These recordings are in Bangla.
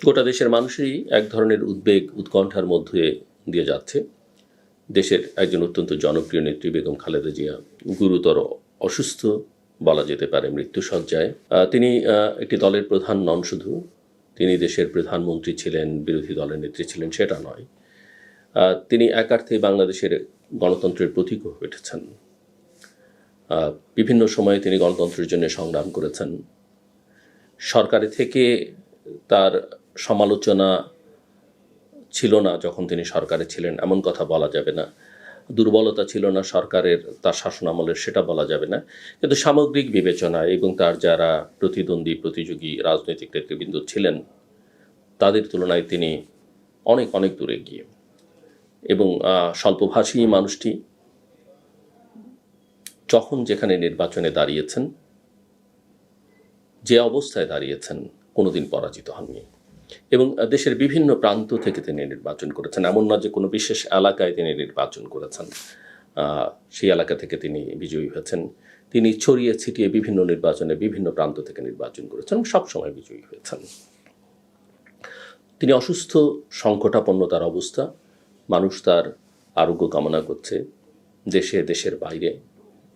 গোটা দেশের মানুষই এক ধরনের উদ্বেগ উৎকণ্ঠার মধ্যে দিয়ে যাচ্ছে। দেশের একজন অত্যন্ত জনপ্রিয় নেত্রী বেগম খালেদা জিয়া গুরুতর অসুস্থ বলা যেতে পারে, মৃত্যুশয্যায়। তিনি একটি দলের প্রধান নন, শুধু তিনি দেশের প্রধানমন্ত্রী ছিলেন, বিরোধী দলের নেত্রী ছিলেন সেটা নয়। তিনি একার্থে বাংলাদেশের গণতন্ত্রের প্রতীক হয়ে উঠেছেন। বিভিন্ন সময়ে তিনি গণতন্ত্রের জন্য সংগ্রাম করেছেন। সরকারে থেকে তার সমালোচনা ছিল না যখন তিনি সরকারে ছিলেন, এমন কথা বলা যাবে না। দুর্বলতা ছিল না সরকারের তার শাসনামলের, সেটা বলা যাবে না। কিন্তু সামগ্রিক বিবেচনায় এবং তার যারা প্রতিদ্বন্দ্বী প্রতিযোগী রাজনৈতিক নেতৃবৃন্দ ছিলেন তাদের তুলনায় তিনি অনেক অনেক দূরে গিয়ে, এবং স্বল্পভাষী মানুষটি যখন যেখানে নির্বাচনে দাঁড়িয়েছেন, যে অবস্থায় দাঁড়িয়েছেন, কোনোদিন পরাজিত হননি। এবং দেশের বিভিন্ন প্রান্ত থেকে তিনি নির্বাচন করেছেন, এমন না যে কোনো বিশেষ এলাকায় তিনি নির্বাচন করেছেন। সেই এলাকা থেকে তিনি বিজয়ী হয়েছেন। তিনি ছড়িয়ে ছিটিয়ে বিভিন্ন নির্বাচনে বিভিন্ন প্রান্ত থেকে নির্বাচন করেছেন, সবসময় বিজয়ী হয়েছেন। তিনি অসুস্থ, সংকটাপন্ন তার অবস্থা, মানুষ তার আরোগ্য কামনা করছে দেশে, দেশের বাইরে,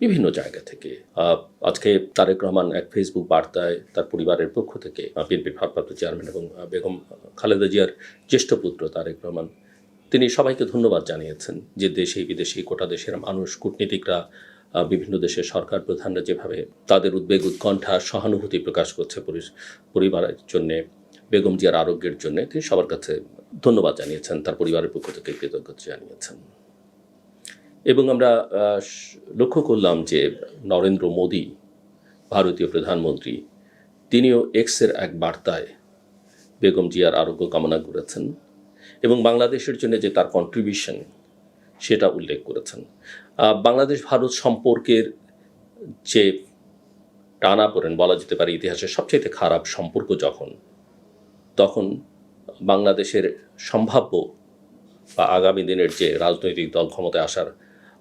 বিভিন্ন জায়গা থেকে। আজকে তারেক রহমান এক ফেসবুক বার্তায় তার পরিবারের পক্ষ থেকে, বিএনপির ভারপ্রাপ্ত চেয়ারম্যান এবং বেগম খালেদা জিয়ার জ্যেষ্ঠ পুত্র তারেক রহমান, তিনি সবাইকে ধন্যবাদ জানিয়েছেন যে দেশে বিদেশি গোটা দেশের মানুষ, কূটনীতিকরা, বিভিন্ন দেশের সরকার প্রধানরা যেভাবে তাদের উদ্বেগ উৎকণ্ঠা সহানুভূতি প্রকাশ করছে পরিবারের জন্যে, বেগম জিয়ার আরোগ্যের জন্য, তিনি সবার কাছে ধন্যবাদ জানিয়েছেন, তার পরিবারের পক্ষ থেকে কৃতজ্ঞতা জানিয়েছেন। এবং আমরা লক্ষ্য করলাম যে নরেন্দ্র মোদী, ভারতীয় প্রধানমন্ত্রী, তিনিও এক্সের এক বার্তায় বেগম জিয়ার আরোগ্য কামনা করেছেন এবং বাংলাদেশের জন্য যে তার কন্ট্রিবিউশন সেটা উল্লেখ করেছেন। বাংলাদেশ ভারত সম্পর্কের যে টানাপোড়েন বলা যেতে পারে, ইতিহাসের সবচেয়ে খারাপ সম্পর্ক তখন বাংলাদেশের সম্ভাব্য বা আগামী দিনের যে রাজনৈতিক দল ক্ষমতায় আসার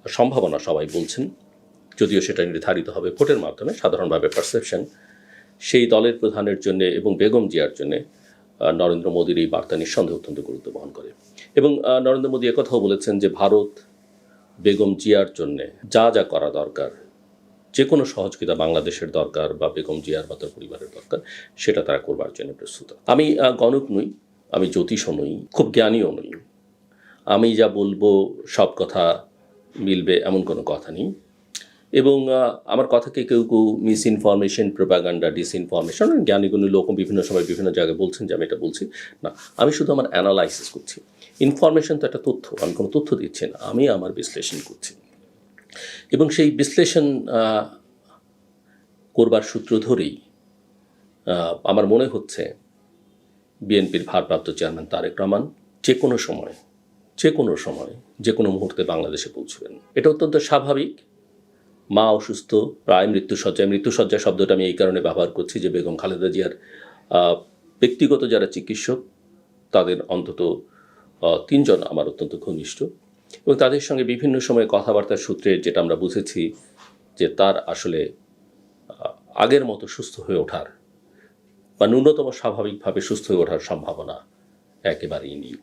সম্ভাবনা সবাই বলছেন, যদিও সেটা নির্ধারিত হবে ভোটের মাধ্যমে, সাধারণভাবে পারসেপশন, সেই দলের প্রধানের জন্য এবং বেগম জিয়ার জন্য নরেন্দ্র মোদীর এই বার্তা নিঃসন্দেহে অত্যন্ত গুরুত্ব বহন করে। এবং নরেন্দ্র মোদী একথাও বলেছেন যে ভারত বেগম জিয়ার জন্যে যা যা করা দরকার, যে কোনো সহযোগিতা বাংলাদেশের দরকার বা বেগম জিয়ার বা তার পরিবারের দরকার, সেটা তারা করবার জন্য প্রস্তুত। আমি গণক নই, আমি জ্যোতিষও নই, খুব জ্ঞানীও নই। আমি যা বলবো সব কথা মিলবে এমন কোনো কথা নেই। এবং আমার কথাকে কেউ কেউ মিস ইনফরমেশন, প্রোপাগান্ডা, ডিসইনফরমেশন, জ্ঞানীগুণী লোক বিভিন্ন সময় বিভিন্ন জায়গায় বলছেন যে আমি এটা বলছি না, আমি শুধু আমার অ্যানালাইসিস করছি। ইনফরমেশন তো একটা তথ্য, আমি কোনো তথ্য দিচ্ছি না, আমি আমার বিশ্লেষণ করছি। এবং সেই বিশ্লেষণ করবার সূত্র ধরেই আমার মনে হচ্ছে বিএনপির ভারপ্রাপ্ত চেয়ারম্যান তারেক রহমান যে কোনো সময়, যে কোনো মুহূর্তে বাংলাদেশে পৌঁছবেন। এটা অত্যন্ত স্বাভাবিক। মা অসুস্থ, প্রায় মৃত্যুশয্যা শব্দটা আমি এই কারণে ব্যবহার করছি যে বেগম খালেদা জিয়ার ব্যক্তিগত যারা চিকিৎসক তাদের অন্তত 3 জন আমার অত্যন্ত ঘনিষ্ঠ, এবং তাদের সঙ্গে বিভিন্ন সময় কথাবার্তার সূত্রে যেটা আমরা বুঝেছি যে তার আসলে আগের মতো সুস্থ হয়ে ওঠার বা ন্যূনতম স্বাভাবিকভাবে সুস্থ হয়ে ওঠার সম্ভাবনা একেবারেই নেই।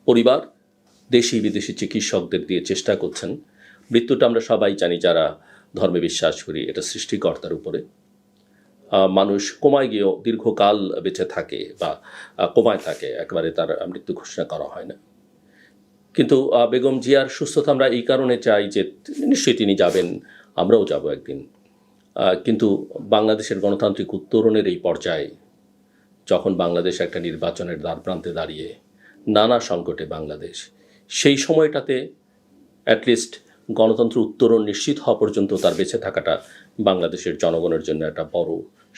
পরিবার দেশি বিদেশি চিকিৎসকদের দিয়ে চেষ্টা করছেন। মৃত্যুটা আমরা সবাই জানি যারা ধর্মে বিশ্বাস করি, এটা সৃষ্টিকর্তার উপরে। মানুষ কোমায় গিয়েও দীর্ঘকাল বেঁচে থাকে বা কোমায় থাকে, একেবারে তার মৃত্যু ঘোষণা করা হয় না। কিন্তু বেগম জিয়ার সুস্থতা আমরা এই কারণে চাই যে নিশ্চয়ই তিনি যাবেন, আমরাও যাব একদিন। কিন্তু বাংলাদেশের গণতান্ত্রিক উত্তরণের এই পর্যায়ে, যখন বাংলাদেশ একটা নির্বাচনের দ্বারপ্রান্তে দাঁড়িয়ে, নানা সংকটে বাংলাদেশ, সেই সময়টাতে অ্যাটলিস্ট গণতন্ত্র উত্তরণ নিশ্চিত হওয়া পর্যন্ত তার বেঁচে থাকাটা বাংলাদেশের জনগণের জন্য একটা বড়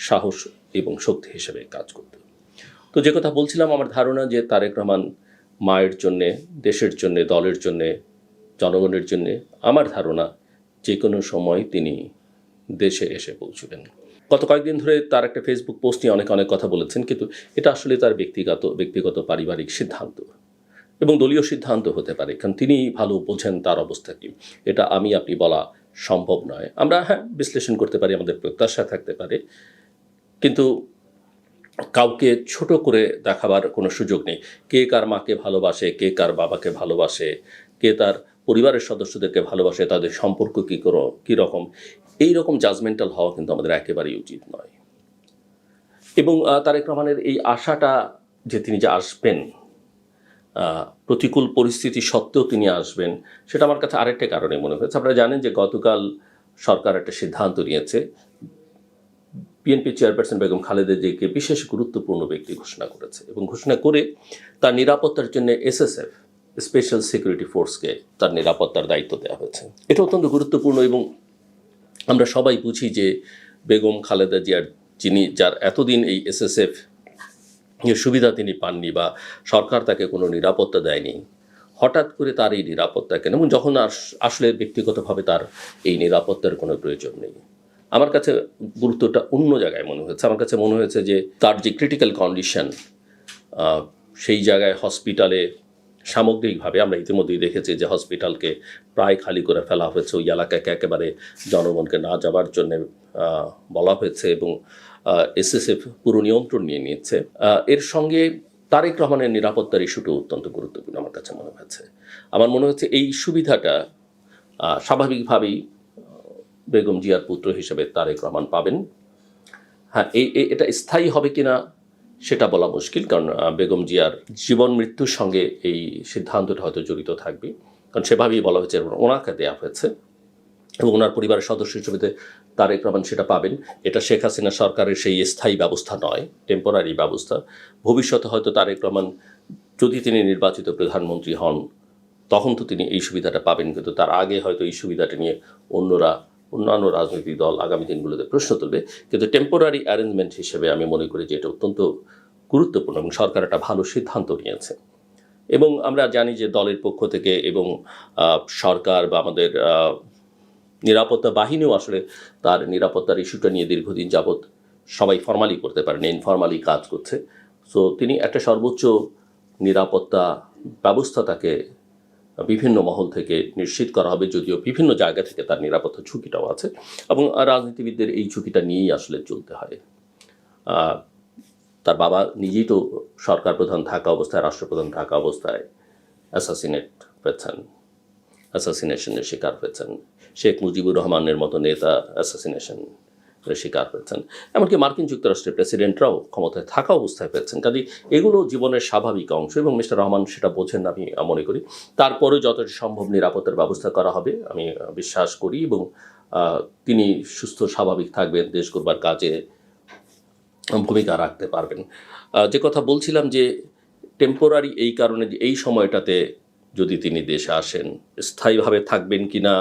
সাহস এবং শক্তি হিসেবে কাজ করত। তো যে কথা বলছিলাম, আমার ধারণা যে তারেক রহমান মায়ের জন্যে, দেশের জন্যে, দলের জন্যে, জনগণের জন্যে, আমার ধারণা যে কোনো সময় তিনি দেশে এসে পৌঁছবেন। গত কয়েকদিন ধরে তার একটা ফেসবুক পোস্ট নিয়ে অনেক কথা বলেছেন, কিন্তু এটা আসলে তার ব্যক্তিগত পারিবারিক সিদ্ধান্ত এবং দলীয় সিদ্ধান্ত হতে পারে, কারণ তিনি ভালো বোঝেন তার অবস্থা কি। এটা আপনি বলা সম্ভব নয়। আমরা বিশ্লেষণ করতে পারি, আমাদের প্রত্যাশা থাকতে পারে, কিন্তু কাউকে ছোট করে দেখাবার কোনো সুযোগ নেই। কে কার মাকে ভালোবাসে, কে কার বাবাকে ভালোবাসে, কে তার পরিবারের সদস্যদেরকে ভালোবাসে, তাদের সম্পর্ক কী রকম, এই রকম জাজমেন্টাল হওয়া কিন্তু আমাদের একেবারেই উচিত নয়। এবং তারেক রহমানের এই আশাটা যে তিনি যে আসবেন, প্রতিকূল পরিস্থিতি সত্ত্বেও তিনি আসবেন, সেটা আমার কাছে আরেকটা কারণে মনে হয়েছে। আপনারা জানেন যে গতকাল সরকার একটা সিদ্ধান্ত নিয়েছে, বিএনপি চেয়ারপারসন বেগম খালেদা জিয়াকে বিশেষ গুরুত্বপূর্ণ ব্যক্তি ঘোষণা করেছে এবং ঘোষণা করে তার নিরাপত্তার জন্য এসএসএফ, স্পেশাল সিকিউরিটি ফোর্সকে তার নিরাপত্তার দায়িত্ব দেওয়া হয়েছে। এটা অত্যন্ত গুরুত্বপূর্ণ এবং আমরা সবাই বুঝি যে বেগম খালেদা জিয়ার যার এতদিন এই এসএসএফ সুবিধা তিনি পাননি বা সরকার তাকে কোনো নিরাপত্তা দেয়নি, হঠাৎ করে তার এই নিরাপত্তা কেন, এবং যখন আসলে ব্যক্তিগতভাবে তার এই নিরাপত্তার কোনো প্রয়োজন নেই। আমার কাছে গুরুত্বটা অন্য জায়গায় মনে হয়েছে। আমার কাছে মনে হয়েছে যে তার যে ক্রিটিক্যাল কন্ডিশন, সেই জায়গায় হসপিটালে সামগ্রিকভাবে আমরা ইতিমধ্যেই দেখেছি যে হসপিটালকে প্রায় খালি করে ফেলা হয়েছে, ওই এলাকাকে একেবারে জনগণকে না যাওয়ার জন্য বলা হয়েছে এবং এসএসএফ পুরো নিয়ন্ত্রণ নিয়ে নিচ্ছে। এর সঙ্গে তারেক রহমানের নিরাপত্তার ইস্যুটা অত্যন্ত গুরুত্বপূর্ণ আমার কাছে মনে হয়েছে। আমার মনে হচ্ছে এই সুবিধাটা স্বাভাবিকভাবেই বেগম জিয়ার পুত্র হিসেবে তারেক রহমান পাবেন। হ্যাঁ, এটা স্থায়ী হবে কিনা সেটা বলা মুশকিল, কারণ বেগম জিয়ার জীবন মৃত্যুর সঙ্গে এই সিদ্ধান্তটা হয়তো জড়িত থাকবে, কারণ সেভাবেই বলা হয়েছে, ওনাকে দেওয়া হয়েছে এবং ওনার পরিবারের সদস্য হিসেবে তারেক রহমান সেটা পাবেন। এটা শেখ হাসিনা সরকারের সেই স্থায়ী ব্যবস্থা নয়, টেম্পোরারি ব্যবস্থা। ভবিষ্যতে হয়তো তারেক রহমান যদি তিনি নির্বাচিত প্রধানমন্ত্রী হন তখন তো তিনি এই সুবিধাটা পাবেন, কিন্তু তার আগে হয়তো এই সুবিধাটা নিয়ে অন্যান্য রাজনৈতিক দল আগামী দিনগুলোতে প্রশ্ন তুলবে। কিন্তু টেম্পোরারি অ্যারেঞ্জমেন্ট হিসেবে আমি মনে করি যে এটা অত্যন্ত গুরুত্বপূর্ণ এবং সরকার একটা ভালো সিদ্ধান্ত নিয়েছে। এবং আমরা জানি যে দলের পক্ষ থেকে এবং সরকার বা আমাদের নিরাপত্তা বাহিনীও আসলে তার নিরাপত্তার ইস্যুটা নিয়ে দীর্ঘদিন যাবৎ সবাই ফর্মালি করতে পারেন, ইনফর্মালি কাজ করছে। সো তিনি একটা সর্বোচ্চ নিরাপত্তা ব্যবস্থা তাকে বিভিন্ন মহল থেকে নিশ্চিত করা হবে, যদিও বিভিন্ন জায়গা থেকে তার নিরাপত্তা ঝুঁকিটাও আছে এবং রাজনীতিবিদদের এই ঝুঁকিটা নিয়েই আসলে চলতে হয়। তার বাবা নিজেই তো সরকার প্রধান থাকা অবস্থায়, রাষ্ট্রপ্রধান থাকা অবস্থায় অ্যাসাসিনেশনের শিকার হয়েছেন। শেখ মুজিবুর রহমানের মতো নেতা অ্যাসাসিনেশনের শিকার হয়েছেন, এমনকি মার্কিন যুক্তরাষ্ট্রের প্রেসিডেন্টরাও ক্ষমতায় থাকা অবস্থায় পেয়েছেন। কাজে এগুলো জীবনের স্বাভাবিক অংশ এবং মিস্টার রহমান সেটা বোঝেন আমি মনে করি। তারপরে যতটা সম্ভব নিরাপত্তার ব্যবস্থা করা হবে আমি বিশ্বাস করি এবং তিনি সুস্থ স্বাভাবিক থাকবেন, দেশ গড়বার কাজে ভূমিকা রাখতে পারবেন। যে কথা বলছিলাম যে টেম্পোরারি এই কারণে যে এই সময়টাতে যদি তিনি দেশে আসেন, স্থায়ীভাবে থাকবেন কি না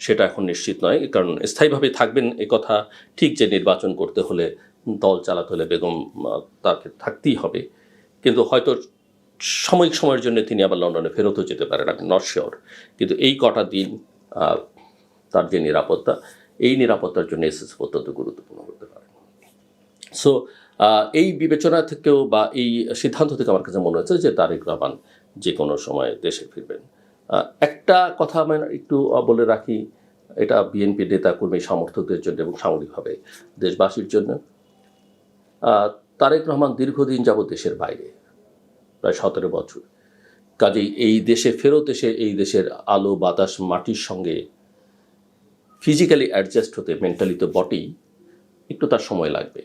সেটা এখন নিশ্চিত নয়, কারণ স্থায়ীভাবে থাকবেন এ কথা ঠিক, যে নির্বাচন করতে হলে, দল চালাতে হলে বেগম তাকে থাকতেই হবে, কিন্তু হয়তো সাময়িক সময়ের জন্য তিনি আবার লন্ডনে ফেরতও যেতে পারেন, আমি নট শিওর। কিন্তু এই কটা দিন তার যে নিরাপত্তা, এই নিরাপত্তার জন্য এসএসএফ অত্যন্ত গুরুত্বপূর্ণ হতে পারে। সো এই বিবেচনা থেকেও বা এই সিদ্ধান্ত থেকে আমার কাছে মনে হচ্ছে যে তারেক রহমান যে কোনো সময় দেশে ফিরবেন। একটা কথা আমি একটু বলে রাখি, এটা বিএনপি নেতা কর্মী সমর্থকদের জন্য এবং সামগ্রিকভাবে দেশবাসীর জন্য। তারেক রহমান দীর্ঘদিন যাবৎ দেশের বাইরে, প্রায় 17 বছর। কাজেই এই দেশে ফেরত এসে এই দেশের আলো বাতাস মাটির সঙ্গে ফিজিক্যালি অ্যাডজাস্ট হতে, মেন্টালি তো বটেই, একটু তার সময় লাগবে।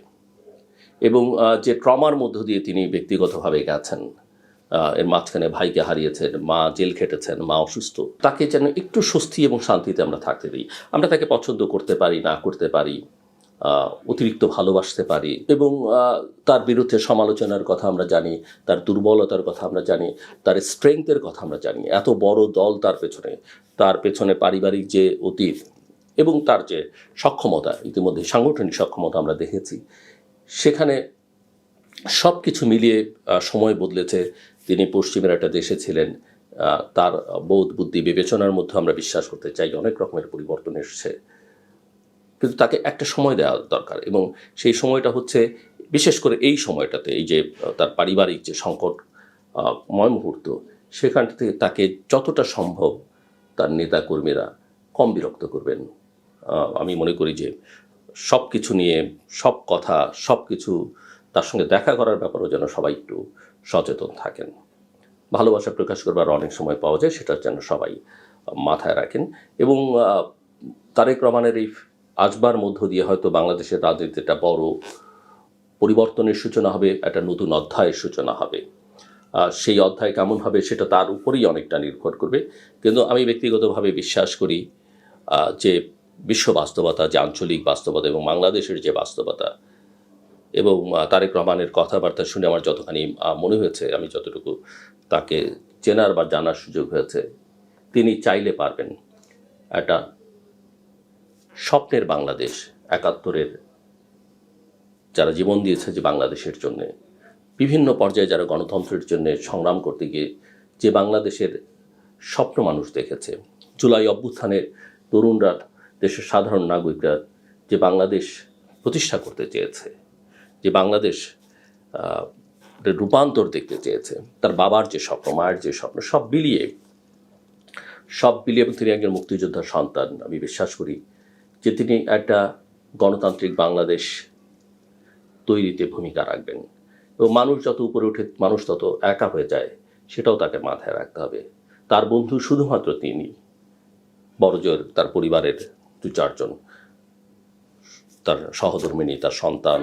এবং যে ট্রমার মধ্য দিয়ে তিনি ব্যক্তিগতভাবে গেছেন, এর মাঝখানে ভাইকে হারিয়েছেন, মা জেল খেটেছেন, মা অসুস্থ, তাকে যেন একটু স্বস্তি এবং শান্তিতে আমরা থাকতে দিই। আমরা তাকে পছন্দ করতে পারি, না করতে পারি, অতিরিক্ত ভালোবাসতে পারি এবং তার বিরুদ্ধে সমালোচনার কথা আমরা জানি, তার দুর্বলতার কথা আমরা জানি, তার স্ট্রেংথের কথা আমরা জানি। এত বড় দল তার পেছনে পারিবারিক যে অতীত এবং তার যে সক্ষমতা, ইতিমধ্যে সাংগঠনিক সক্ষমতা আমরা দেখেছি, সেখানে সব কিছু মিলিয়ে সময় বদলেছে। তিনি পশ্চিমের একটা দেশে ছিলেন, তার বোধ বুদ্ধি বিবেচনার মধ্যে আমরা বিশ্বাস করতে চাই অনেক রকমের পরিবর্তন এসেছে, কিন্তু তাকে একটা সময় দেওয়া দরকার এবং সেই সময়টা হচ্ছে বিশেষ করে এই সময়টাতে, এই যে তার পারিবারিক যে সংকটময় মুহূর্ত, সেখান থেকে তাকে যতটা সম্ভব তার নেতাকর্মীরা কম বিরক্ত করবেন। আমি মনে করি যে সব কিছু নিয়ে, সব কথা, সব কিছু তার সঙ্গে দেখা করার ব্যাপারেও যেন সবাই একটু সচেতন থাকেন। ভালোবাসা প্রকাশ করবার অনেক সময় পাওয়া যায়, সেটা যেন সবাই মাথায় রাখেন। এবং তারেক রহমানের এই আসবার মধ্য দিয়ে হয়তো বাংলাদেশের রাজনীতিটা বড় পরিবর্তনের সূচনা হবে, একটা নতুন অধ্যায়ের সূচনা হবে। সেই অধ্যায় কেমন হবে সেটা তার উপরেই অনেকটা নির্ভর করবে। কিন্তু আমি ব্যক্তিগতভাবে বিশ্বাস করি যে বিশ্ব বাস্তবতা, যে আঞ্চলিক বাস্তবতা এবং বাংলাদেশের যে বাস্তবতা, এবং তারেক রহমানের কথাবার্তা শুনে আমার যতখানি মনে হয়েছে, আমি যতটুকু তাকে চেনার বা জানার সুযোগ হয়েছে, তিনি চাইলে পারবেন একটা স্বপ্নের বাংলাদেশ, ৭১-এর যারা জীবন দিয়েছে যে বাংলাদেশের জন্যে, বিভিন্ন পর্যায়ে যারা গণতন্ত্রের জন্য সংগ্রাম করতে গিয়ে যে বাংলাদেশের স্বপ্ন মানুষ দেখেছে, জুলাই অভ্যুত্থানে তরুণরা, দেশের সাধারণ নাগরিকরা যে বাংলাদেশ প্রতিষ্ঠা করতে চেয়েছে, যে বাংলাদেশ রূপান্তর দেখতে চেয়েছে, তার বাবার যে স্বপ্ন, মায়ের যে স্বপ্ন, সব বিলিয়ে এবং তিনি একজন মুক্তিযোদ্ধার সন্তান। আমি বিশ্বাস করি যে তিনি একটা গণতান্ত্রিক বাংলাদেশ তৈরিতে ভূমিকা রাখবেন। এবং মানুষ যত উপরে ওঠে, মানুষ তত একা হয়ে যায়, সেটাও তাকে মাথায় রাখতে হবে। তার বন্ধু শুধুমাত্র তিনি, বড়জোর তার পরিবারের ২-৪ জন, তার সহধর্মিণী, তার সন্তান,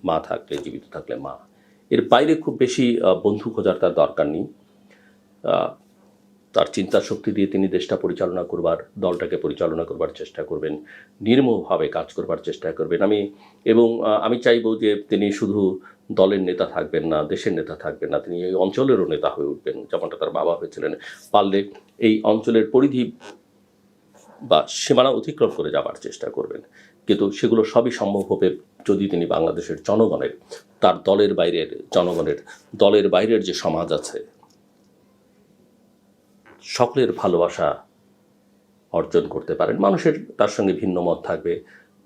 মা থাকলে, জীবিত থাকলে মা, এর বাইরে খুব বেশি বন্ধু খোঁজার তার দরকার নেই। তার চিন্তা শক্তি দিয়ে তিনি দেশটা পরিচালনা করবার, দলটাকে পরিচালনা করবার চেষ্টা করবেন, নির্মমভাবে কাজ করবার চেষ্টা করবেন। আমি চাইব যে তিনি শুধু দলের নেতা থাকবেন না, দেশের নেতা থাকবেন না, তিনি এই অঞ্চলেরও নেতা হয়ে উঠবেন, যেমনটা তার বাবা হয়েছিলেন। পারলে এই অঞ্চলের পরিধি বা সীমানা অতিক্রম করে যাবার চেষ্টা করবেন। কিন্তু সেগুলো সবই সম্ভব হবে যদি তিনি বাংলাদেশের জনগণের, তার দলের বাইরের জনগণের, দলের বাইরের যে সমাজ আছে, সকলের ভালোবাসা অর্জন করতে পারেন। মানুষের তার সঙ্গে ভিন্ন মত থাকবে,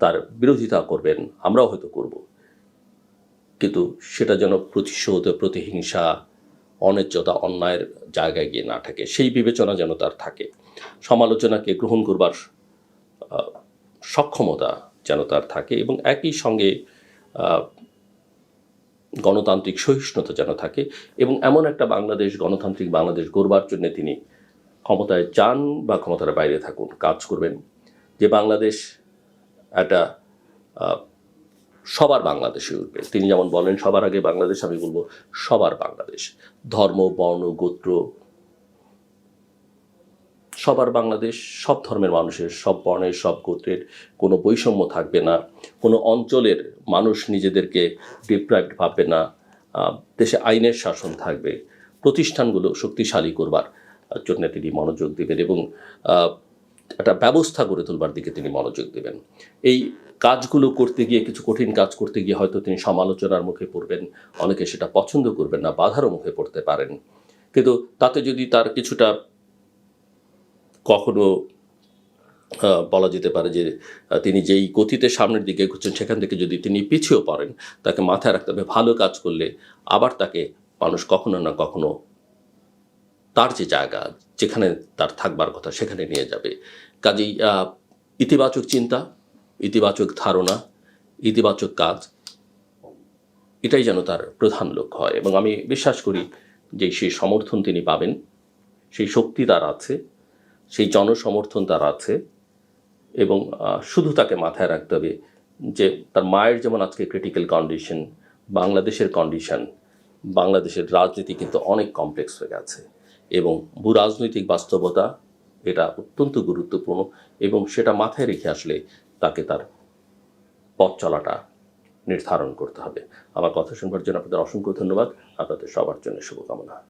তার বিরোধিতা করবেন, আমরাও হয়তো করব, কিন্তু সেটা যেন প্রতিশোধ, প্রতিহিংসা, অন্যায্যতা, অন্যায়ের জায়গায় গিয়ে না থাকে, সেই বিবেচনা যেন তার থাকে। সমালোচনাকে গ্রহণ করবার সক্ষমতা যেন তার থাকে, এবং একই সঙ্গে গণতান্ত্রিক সহিষ্ণুতা যেন থাকে, এবং এমন একটা বাংলাদেশ, গণতান্ত্রিক বাংলাদেশ গড়বার জন্য তিনি ক্ষমতায় যান বা ক্ষমতার বাইরে থাকুন, কাজ করবেন। যে বাংলাদেশ একটা সবার বাংলাদেশ হয়ে উঠবে। তিনি যেমন বলেন সবার আগে বাংলাদেশ, আমি বলবো সবার বাংলাদেশ। ধর্ম, বর্ণ, গোত্র, সবার বাংলাদেশ, সব ধর্মের মানুষের, সব বর্ণের, সব গোত্রের কোনো বৈষম্য থাকবে না। কোনো অঞ্চলের মানুষ নিজেদেরকে ডিপ্রাইভড ভাববে না। দেশে আইনের শাসন থাকবে। প্রতিষ্ঠানগুলো শক্তিশালী করবার জন্য তিনি মনোযোগ দেবেন, এবং একটা ব্যবস্থা গড়ে তোলবার দিকে তিনি মনোযোগ দেবেন। এই কাজগুলো করতে গিয়ে, কিছু কঠিন কাজ করতে গিয়ে হয়তো তিনি সমালোচনার মুখে পড়বেন, অনেকে সেটা পছন্দ করবেন না, বাধারও মুখে পড়তে পারেন। কিন্তু তাতে যদি তার কিছুটা কখনো বলা যেতে পারে যে তিনি যেই গতিতে সামনের দিকে এগোচ্ছেন সেখান থেকে যদি তিনি পিছিয়েও পড়েন, তাকে মাথায় রাখতে হবে ভালো কাজ করলে আবার তাকে মানুষ কখনো না কখনো তার যে জায়গা, যেখানে তার থাকবার কথা, সেখানে নিয়ে যাবে। কাজেই ইতিবাচক চিন্তা, ইতিবাচক ধারণা, ইতিবাচক কাজ, এটাই যেন তার প্রধান লক্ষ্য হয়। এবং আমি বিশ্বাস করি যে সেই সমর্থন তিনি পাবেন, সেই শক্তি তার আছে, সেই জনসমর্থন তার আছে। এবং শুধু তাকে মাথায় রাখতে হবে যে তার মায়ের যেমন আজকে ক্রিটিক্যাল কন্ডিশন, বাংলাদেশের কন্ডিশন, বাংলাদেশের রাজনীতি কিন্তু অনেক কমপ্লেক্স হয়ে গেছে, এবং ভূ রাজনৈতিক বাস্তবতা এটা অত্যন্ত গুরুত্বপূর্ণ, এবং সেটা মাথায় রেখে আসলে তাকে তার পথ চলাটা নির্ধারণ করতে হবে। আমার কথা শুনবার জন্য আপনাদের অসংখ্য ধন্যবাদ। আপনাদের সবার জন্য শুভকামনা।